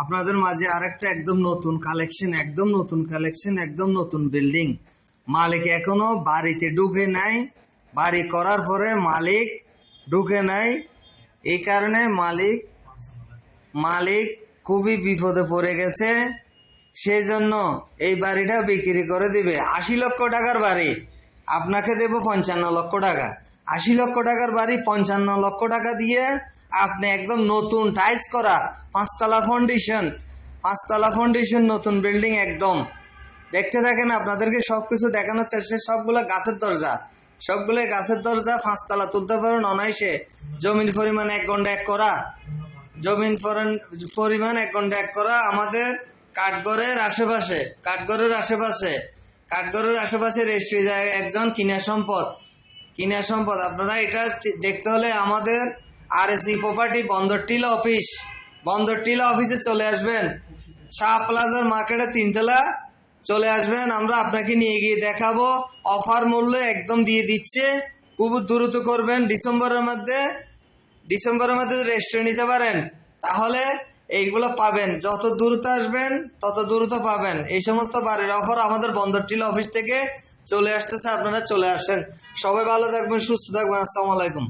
আপনাদের মাঝে আরেকটা একদম নতুন কালেকশন, একদম নতুন বিল্ডিং। মালিক এখনো বাড়িতে ঢুকে নাই, বাড়ি করার পরে মালিক ঢুকে নাই। এই কারণে মালিক খুবই বিপদে পড়ে গেছে। সেই জন্য এই বাড়িটা বিক্রি করে দিবে। 80 লক্ষ টাকার বাড়ি আপনাকে দেব 55 লক্ষ টাকা। 80 লক্ষ টাকার বাড়ি 55 লক্ষ টাকা দিয়ে আপনি একদম নতুন টাইলস করা 5 তলা ফাউন্ডেশন নতুন বিল্ডিং একদম। দেখতে থাকেন, আপনাদেরকে সবকিছু দেখানোর চেষ্টা। সবগুলো গাছের দরজা, 5 তলা তুলতে পারেন অনায়াসে। জমির পরিমাণ 1 ঘন্টা 1 করা, আমাদের কাঠগড়ের আশেপাশে রেজিস্ট্রি একজন কিনা সম্পদ। আপনারা এটা দেখতে হলে আমাদের RSE প্রপার্টি বন্দরটিলা অফিসে চলে আসবেন। শাহ প্লাজার মার্কেটে 3 তলা চলে আসবেন। আমরা আপনাকে নিয়ে গিয়ে দেখাবো। অফার মূল্য একদম দিয়ে দিচ্ছে, খুব দ্রুত করবেন। ডিসেম্বরের মধ্যে রেজিস্ট্রি নিতে পারেন, তাহলে এইগুলো পাবেন। যত দ্রুত আসবেন তত দ্রুত পাবেন। এই সমস্ত বাড়ির অফার আমাদের বন্দরটিলা অফিস থেকে চলে আসতেছে, আপনারা চলে আসেন। সবাই ভালো থাকবেন, সুস্থ থাকবেন। আসসালামু আলাইকুম।